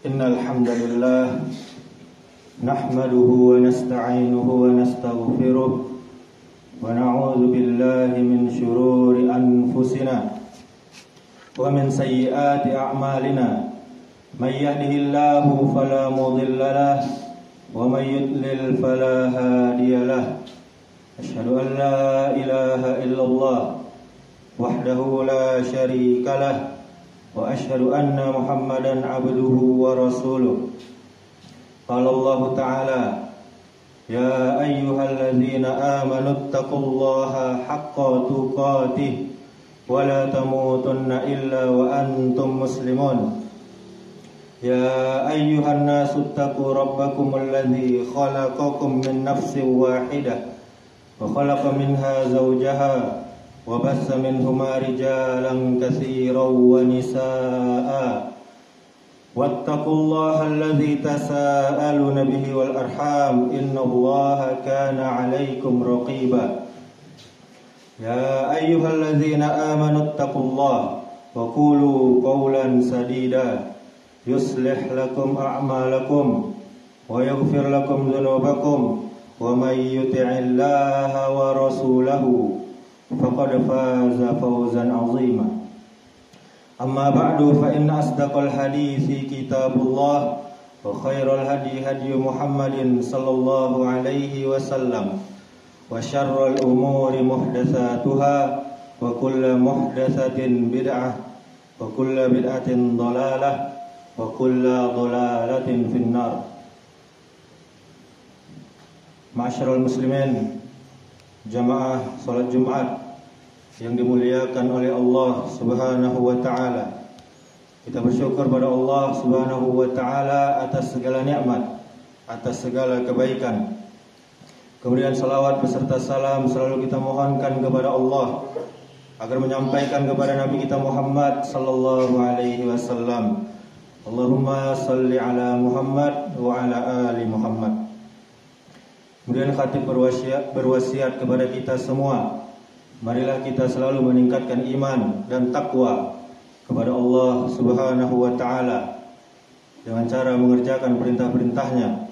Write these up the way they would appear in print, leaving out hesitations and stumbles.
Innal hamdalillah nahmaduhu wa nasta'inuhu wa nastaghfiruh wa na'udzu billahi min shururi anfusina wa min sayyiati a'malina may yahdihillahu fala mudilla lahu wa may yudlil fala hadiya lahu asyhadu an la ilaha illallah wahdahu la syarika lahu wa asyhadu anna Muhammadan abduhu wa rasuluh. Qala Allah Ta'ala, ya ayyuhalladzina amanu taqullaha haqqa tuqatih wa la tamutunna illa wa antum muslimun. Ya ayyuhan nasu taqu rabbakum alladzi khalaqakum min nafsin wahidah wa khalaqa minha zawjaha وبث منهما رجالا كثيرا ونساء واتقوا الله الذي تساءلون به والأرحام إن الله كان عليكم رقيبا يا أيها الذين آمنوا اتقوا الله وقولوا قولا سديدا يصلح لكم أعمالكم ويغفر لكم ذنوبكم ومن يطع الله ورسوله faqad faza fawzan 'azima. Amma ba'du fa inna asdaqal hadithi kitabullah wa khairal hadi hadi Muhammadin sallallahu alaihi wasallam wa syarrul umuri muhdatsatuha wa kullu muhdatsatin bid'ah wa kullu bid'atin dhalalah wa kullu dhalalatin finnar. Ma'asyiral muslimin, jamaah salat Jumat yang dimuliakan oleh Allah Subhanahu wa taala. Kita bersyukur pada Allah Subhanahu wa taala atas segala nikmat, atas segala kebaikan. Kemudian salawat beserta salam selalu kita mohonkan kepada Allah agar menyampaikan kepada Nabi kita Muhammad sallallahu alaihi wasallam. Allahumma salli ala Muhammad wa ala ali Muhammad. Kemudian khatib berwasiat kepada kita semua, marilah kita selalu meningkatkan iman dan takwa kepada Allah Subhanahu wa taala dengan cara mengerjakan perintah-perintahnya,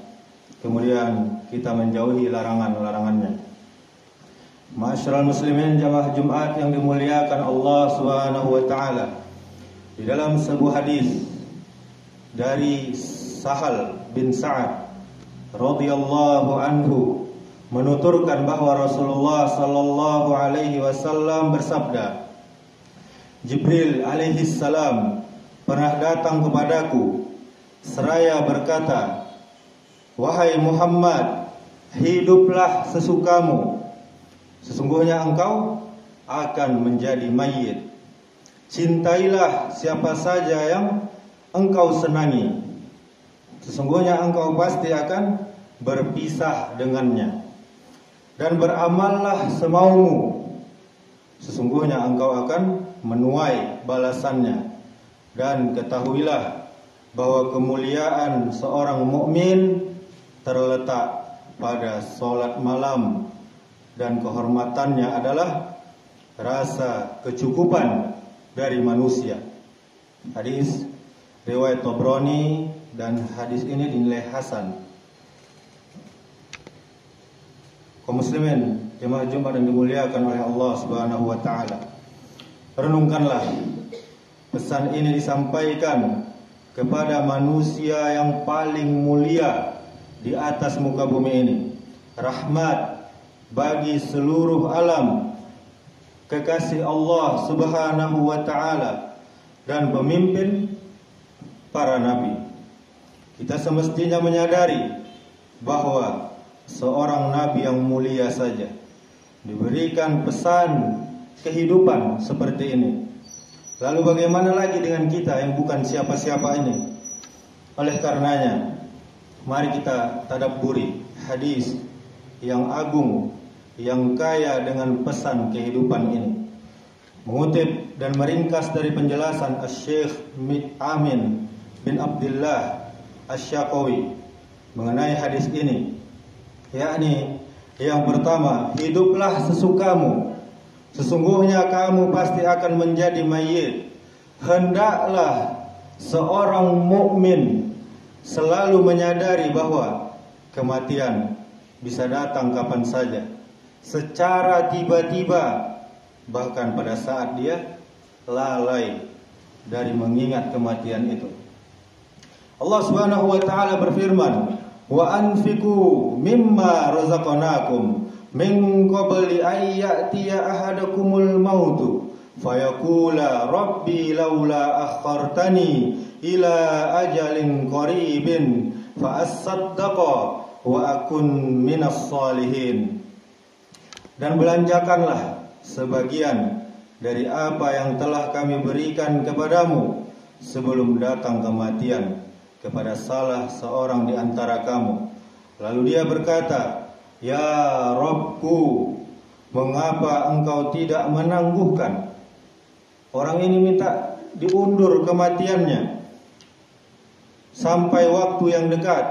kemudian kita menjauhi larangan-larangannya. Ma'asyiral muslimin, jamaah Jumat yang dimuliakan Allah Subhanahu wa taala, di dalam sebuah hadis dari Sahal bin Sa'ad radhiyallahu anhu menuturkan bahwa Rasulullah sallallahu alaihi wasallam bersabda, Jibril alaihi salam pernah datang kepadaku seraya berkata, wahai Muhammad, hiduplah sesukamu, sesungguhnya engkau akan menjadi mayit. Cintailah siapa saja yang engkau senangi, sesungguhnya engkau pasti akan berpisah dengannya. Dan beramallah semaumu, sesungguhnya engkau akan menuai balasannya. Dan ketahuilah bahwa kemuliaan seorang mukmin terletak pada salat malam, dan kehormatannya adalah rasa kecukupan dari manusia. Hadis riwayat Tabrani, dan hadis ini dinilai hasan. Kaum muslimin, jemaah Jumat yang dimuliakan oleh Allah Subhanahu wa taala, renungkanlah pesan ini disampaikan kepada manusia yang paling mulia di atas muka bumi ini, rahmat bagi seluruh alam, kekasih Allah Subhanahu wa taala, dan pemimpin para nabi. Kita semestinya menyadari bahwa seorang nabi yang mulia saja diberikan pesan kehidupan seperti ini. Lalu bagaimana lagi dengan kita yang bukan siapa-siapa ini? Oleh karenanya, mari kita tadabburi hadis yang agung, yang kaya dengan pesan kehidupan ini. Mengutip dan meringkas dari penjelasan Asy-Syaikh Amin bin Abdullah Asy-Syaqawi mengenai hadis ini, yakni yang pertama, hiduplah sesukamu, sesungguhnya kamu pasti akan menjadi mayit. Hendaklah seorang mukmin selalu menyadari bahwa kematian bisa datang kapan saja, secara tiba-tiba, bahkan pada saat dia lalai dari mengingat kematian itu. Allah Subhanahu wa taala berfirman, "Wa anfiqu mimma razaqnakum min qabli ay ya'tiya ahadakumul mautu fayaqula rabbi laula akhartani ila ajalin qaribin fa asaddaqa wa akun minas salihin." Dan belanjakanlah sebagian dari apa yang telah kami berikan kepadamu sebelum datang kematian kepada salah seorang di antara kamu. Lalu dia berkata, "Ya Rabbku, mengapa engkau tidak menangguhkan?" Orang ini minta diundur kematiannya sampai waktu yang dekat,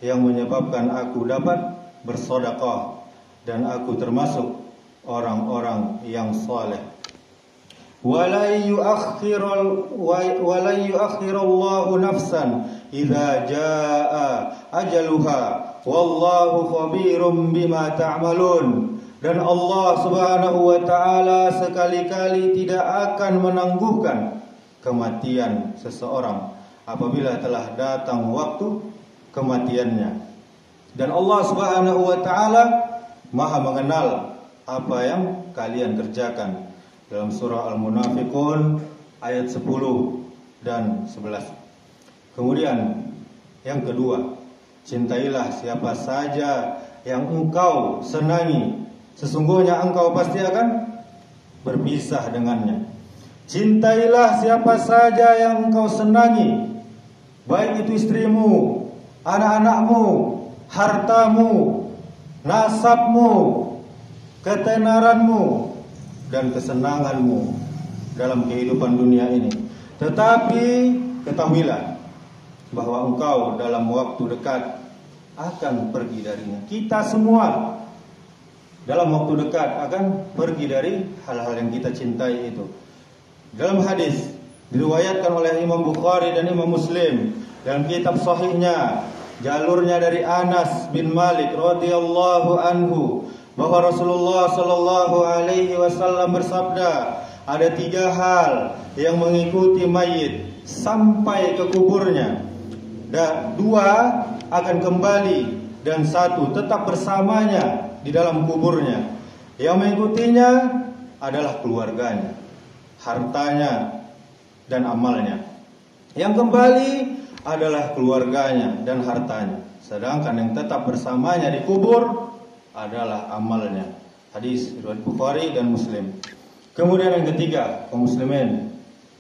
yang menyebabkan aku dapat bersedekah dan aku termasuk orang-orang yang saleh. Wala yuakhirullahu nafsan idza jaa ajaluha wallahu khabirum bima ta'malun. Dan Allah Subhanahu wa taala sekali-kali tidak akan menangguhkan kematian seseorang apabila telah datang waktu kematiannya. Dan Allah Subhanahu wa taala Maha mengenal apa yang kalian kerjakan. Dalam surah Al-Munafiqun ayat 10 dan 11. Kemudian yang kedua, cintailah siapa saja yang engkau senangi, sesungguhnya engkau pasti akan berpisah dengannya. Cintailah siapa saja yang engkau senangi, baik itu istrimu, anak-anakmu, hartamu, nasabmu, ketenaranmu, dan kesenanganmu dalam kehidupan dunia ini. Tetapi ketahuilah bahwa engkau dalam waktu dekat akan pergi darinya. Kita semua dalam waktu dekat akan pergi dari hal-hal yang kita cintai itu. Dalam hadis diriwayatkan oleh Imam Bukhari dan Imam Muslim dalam kitab sahihnya, jalurnya dari Anas bin Malik radhiyallahu anhu, bahwa Rasulullah sallallahu alaihi wasallam bersabda, ada 3 hal yang mengikuti mayit sampai ke kuburnya. Dan 2 akan kembali dan 1 tetap bersamanya di dalam kuburnya. Yang mengikutinya adalah keluarganya, hartanya, dan amalnya. Yang kembali adalah keluarganya dan hartanya. Sedangkan yang tetap bersamanya di kubur adalah amalnya. Hadis riwayat Bukhari dan Muslim. Kemudian yang ketiga, kaum muslimin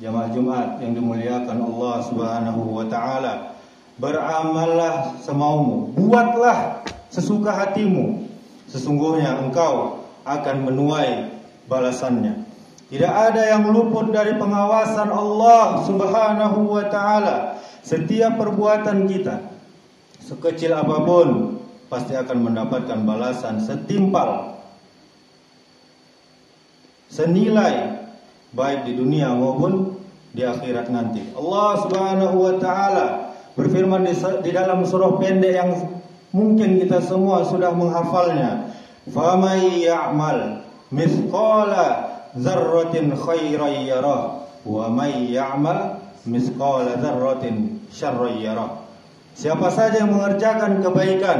jamaah Jumat yang dimuliakan Allah Subhanahu wa taala, beramallah semaumu, buatlah sesuka hatimu, sesungguhnya engkau akan menuai balasannya. Tidak ada yang luput dari pengawasan Allah Subhanahu wa taala. Setiap perbuatan kita, sekecil apapun, pasti akan mendapatkan balasan setimpal, senilai, baik di dunia maupun di akhirat nanti. Allah Subhanahu wa taala berfirman di dalam surah pendek yang mungkin kita semua sudah menghafalnya, "Famay ya'mal mithqala dzarratin khairan yarah wa may ya'mal mithqala dzarratin syarran yarah." Siapa saja yang mengerjakan kebaikan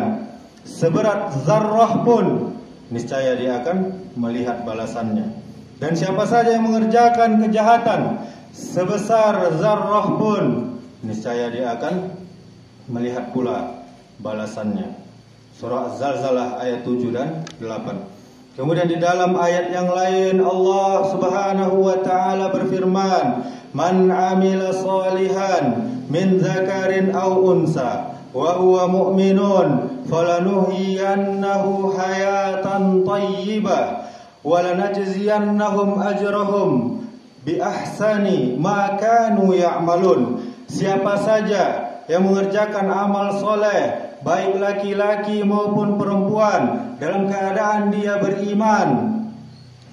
seberat zarrah pun, niscaya dia akan melihat balasannya. Dan siapa saja yang mengerjakan kejahatan sebesar zarrah pun, niscaya dia akan melihat pula balasannya. Surah Az-Zalzalah ayat 7 dan 8. Kemudian di dalam ayat yang lain Allah Subhanahu wa taala berfirman, "Man 'amila shalihan min dzakarin aw unsa wa huwa mu'minun falanuhyiyannahu hayatan thayyibah wa lanajziyannahum ajrahum bi ahsani ma kanu ya'malun." Siapa saja yang mengerjakan amal soleh, baik laki-laki maupun perempuan, dalam keadaan dia beriman,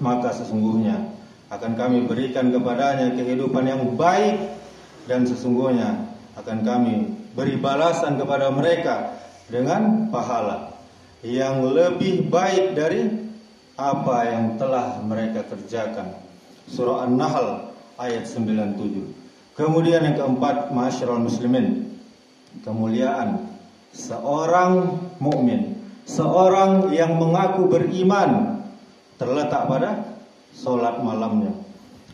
maka sesungguhnya akan kami berikan kepadanya kehidupan yang baik, dan sesungguhnya akan kami beri balasan kepada mereka dengan pahala yang lebih baik dari apa yang telah mereka kerjakan. Surah An-Nahl ayat 97. Kemudian yang keempat, ma'asyiral muslimin, kemuliaan seorang mukmin, seorang yang mengaku beriman, terletak pada solat malamnya.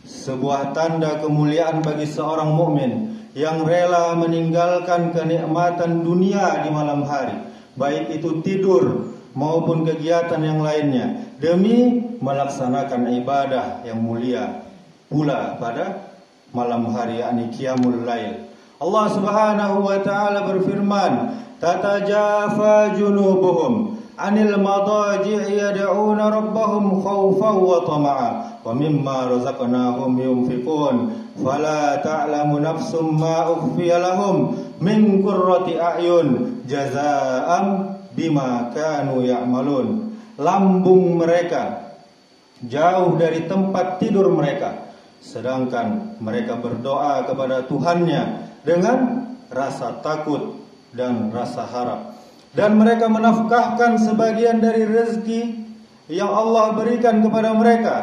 Sebuah tanda kemuliaan bagi seorang mukmin yang rela meninggalkan kenikmatan dunia di malam hari, baik itu tidur maupun kegiatan yang lainnya, demi melaksanakan ibadah yang mulia pula pada malam hari, yakni qiyamul lail. Allah Subhanahu wa taala berfirman, tatajafa junubuhum 'anil madaji' yad'una rabbahum khaufan wa tama'a wa mimma razaqnahum yunfiqun fala ta'lamu nafsum ma ukhfiya lahum min qurrati a'yun jazaa'an bima kanu ya'malun. Lambung mereka jauh dari tempat tidur mereka, sedangkan mereka berdoa kepada Tuhannya dengan rasa takut dan rasa harap. Dan mereka menafkahkan sebagian dari rezeki yang Allah berikan kepada mereka.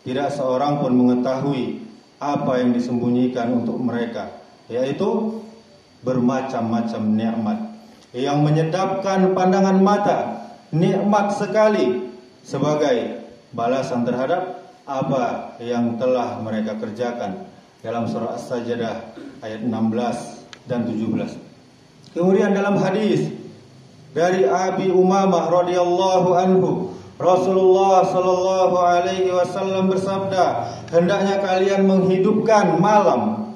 Tidak seorang pun mengetahui apa yang disembunyikan untuk mereka, yaitu bermacam-macam nikmat yang menyedapkan pandangan mata, nikmat sekali, sebagai balasan terhadap apa yang telah mereka kerjakan. Dalam surah As-Sajdah ayat 16 dan 17. Kemudian dalam hadis dari Abi Umamah radhiyallahu anhu, Rasulullah sallallahu alaihi wasallam bersabda, hendaknya kalian menghidupkan malam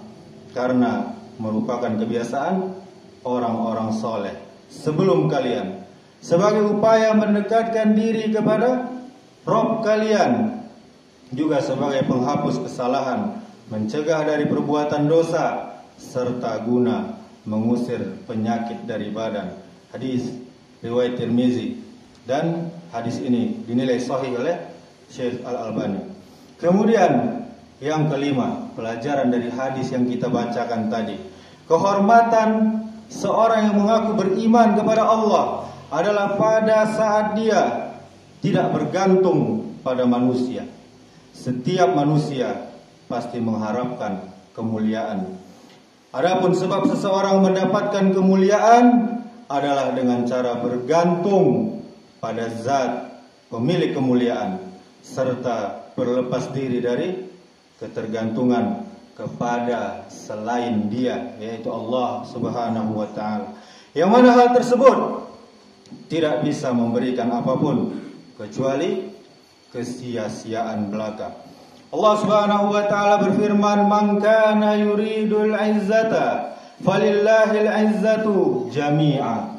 karena merupakan kebiasaan orang-orang soleh sebelum kalian, sebagai upaya mendekatkan diri kepada Rabb kalian, juga sebagai penghapus kesalahan, mencegah dari perbuatan dosa, serta guna mengusir penyakit dari badan. Hadis riwayat Tirmizi, dan hadis ini dinilai sahih oleh Syekh Al-Albani. Kemudian yang kelima, pelajaran dari hadis yang kita bacakan tadi, kehormatan seorang yang mengaku beriman kepada Allah adalah pada saat dia tidak bergantung pada manusia. Setiap manusia pasti mengharapkan kemuliaan. Adapun sebab seseorang mendapatkan kemuliaan adalah dengan cara bergantung pada zat pemilik kemuliaan, serta berlepas diri dari ketergantungan kepada selain dia, yaitu Allah Subhanahu wa taala. Yang mana hal tersebut tidak bisa memberikan apapun kecuali kesia-siaan belaka. Allah Subhanahu wa taala berfirman, "Man kana yuridul 'izzata falillahil 'izzatu jami'a."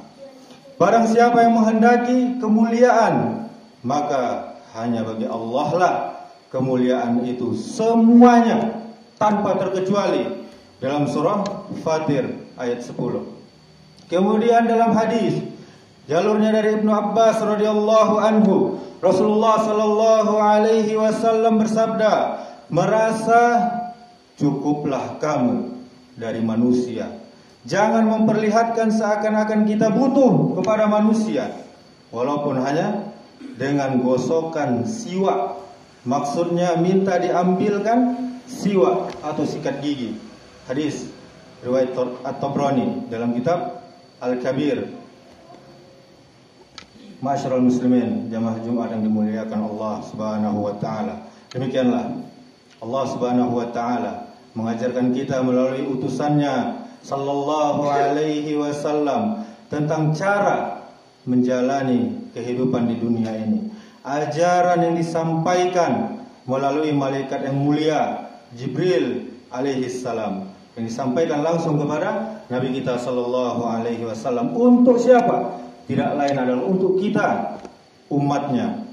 Barang siapa yang menghendaki kemuliaan, maka hanya bagi Allah lah kemuliaan itu semuanya tanpa terkecuali. Dalam surah Fatir ayat 10. Kemudian dalam hadis jalurnya dari Ibnu Abbas radhiyallahu anhu, Rasulullah sallallahu alaihi wasallam bersabda, merasa cukuplah kamu dari manusia. Jangan memperlihatkan seakan-akan kita butuh kepada manusia, walaupun hanya dengan gosokan siwak. Maksudnya minta diambilkan siwak atau sikat gigi. Hadis riwayat At-Tabrani dalam kitab Al-Kabir. Ma'asyiral muslimin, jamaah Jumat yang dimuliakan Allah Subhanahu wa taala. Demikianlah Allah Subhanahu wa taala mengajarkan kita melalui utusannya sallallahu alaihi wasallam tentang cara menjalani kehidupan di dunia ini. Ajaran yang disampaikan melalui malaikat yang mulia Jibril alaihi salam, yang disampaikan langsung kepada Nabi kita sallallahu alaihi wasallam. Untuk siapa? Tidak lain adalah untuk kita, umatnya,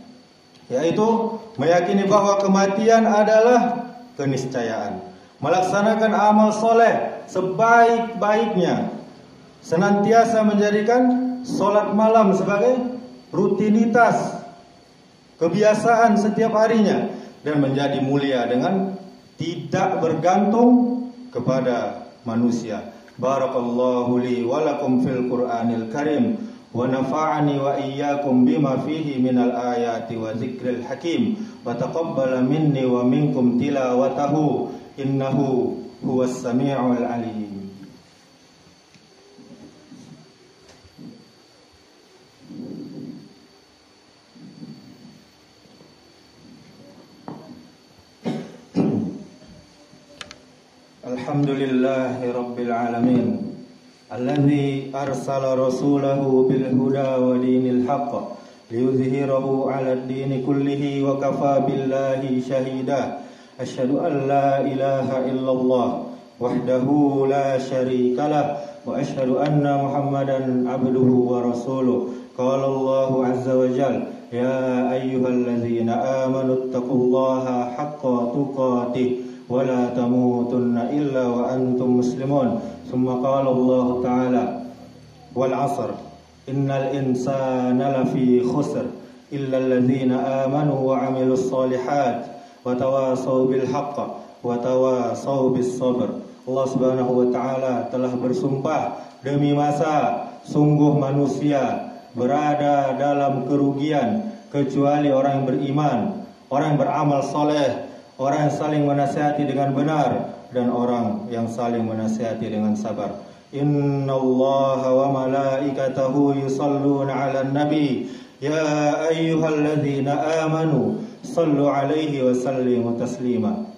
yaitu meyakini bahwa kematian adalah keniscayaan, melaksanakan amal soleh sebaik-baiknya, senantiasa menjadikan sholat malam sebagai rutinitas, kebiasaan setiap harinya, dan menjadi mulia dengan tidak bergantung kepada manusia, Barakallahu li wa lakum fil Qur'anil Karim wa nafa'ani wa iyyakum bima fihi minal ayati wa dzikril hakim wa taqabbala minni wa minkum tilawatahu innahu huwas sami'ul alim. Alhamdulillahi rabbil alamin alladzi arsala rasulahu bil huda wa dinil haqq liyuzhirahu 'alad dini kullihi wa kafa billahi shahida. Asyhadu an la ilaha illallah wahdahu la syarika lah wa asyhadu anna Muhammadan abduhu wa rasuluh. Qala Allahu 'azza wa jalla ya ayyuhalladzina amanu taqullaha haqqa tuqatih wa la tamutunna illa wa antum muslimun. Summa qala Allah ta'ala wal 'asr innal insana lafi khusr illa alladzina amanu wa 'amilus solihat wa tawasaw bil haqq wa tawasaw bis sabr. Allah Subhanahu wa taala telah bersumpah demi masa sungguh manusia berada dalam kerugian kecuali orang yang beriman, orang yang beramal soleh, orang yang saling menasihati dengan benar, dan orang yang saling menasihati dengan sabar. Innallaha wa malaikatahu yusalluna 'alan nabi ya ayyuhalladzina amanu sallu 'alaihi wa sallimu taslima.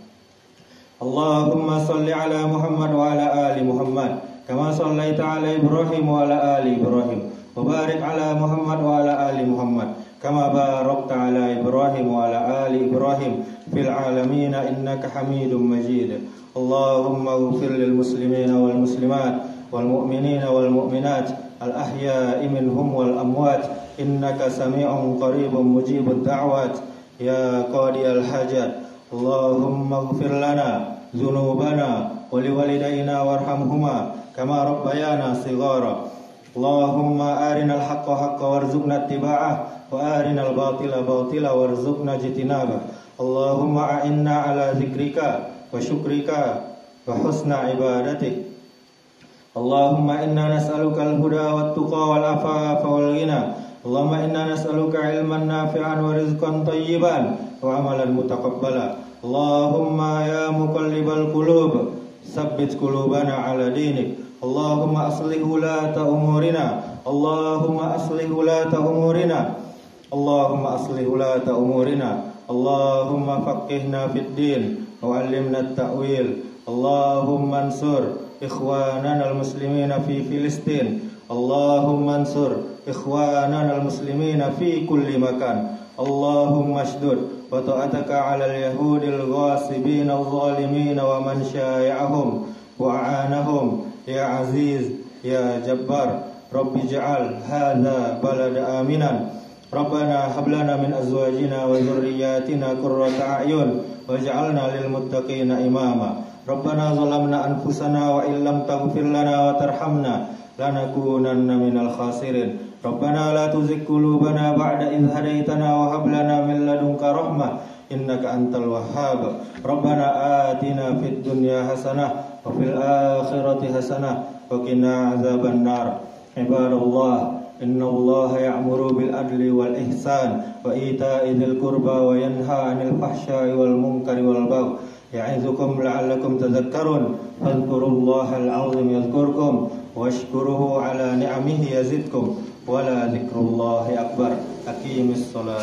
Allahumma salli 'ala Muhammad wa 'ala ali Muhammad kama shallaita 'ala Ibrahim wa 'ala ali Ibrahim wa barik 'ala Muhammad wa 'ala ali Muhammad kama barakta 'ala Ibrahim wa 'ala ali Ibrahim fil 'alamin innaka Hamidum Majid. Allahumma ighfir lil muslimina wal muslimat wal mu'minina wal mu'minat al ahya'i minhum wal amwat innaka sami'un qaribun mujibud da'wat ya qadiyal hajat. Allahumma ighfir lana dzunubana wa liwalidayna warhamhuma kama rabbayana shighara. Allahumma arinal haqqa haqqa warzuqna ittiba'ah wa arinal batila batila warzuqna ijtinabah. Allahumma a'inna ala zikrika wa syukrika wa husna ibadatik. Allahumma inna nas'aluka al-huda wat tuqa wal afafa wal ghina. Allahumma inna nas'aluka ilman nafi'an wa rizqan thayyiban wa amalan mutaqabbala. Allahumma ya muqallibal qulub tsabbit qulubana ala dinik. Allahumma aslih ulata umurina. Allahumma aslih ulata umurina. Allahumma aslih ulata umurina. Allahumma faqihna fid din wa 'allimna at-ta'wil. Allahumma ansur ikhwanana al-muslimina fi Filistin. Allahumma ansur ikhwanana al-muslimina fi kulli makan. Allahumma ashdud wa ta'ataka 'ala al-yahudil ghasibin al-zalimin wa man syai'ahum wa a'anahum ya aziz ya jabbar. Rabbi ij'al hadha balada aminan. Rabbana hab lana min azwajina wa dhurriyyatina qurrata a'yun waj'alna lil muttaqina imama. Rabbana zalamna anfusana wa illam taghfir lana wa tarhamna lanakunanna minal khasirin. Rabbana la tuzigh qulubana ba'da idh hadaytana wa hab lana min ladunka rahmah innaka antal wahhab. Rabbana atina fid dunya hasanah wa fil akhirati hasanah wa qina azaban nar. Ibadallah innallaha ya'muru bil adli wal ihsan wa ita'i dzil qurba wa yanha 'anil fahsya'i wal munkari wal baghi ya'izukum la'allakum tadhakkarun. Fadhkurullahal 'azim yadhkurkum washkuruhu 'ala ni'amihi yazidkum wa la dzikrullahi akbar. Aqimis shalah.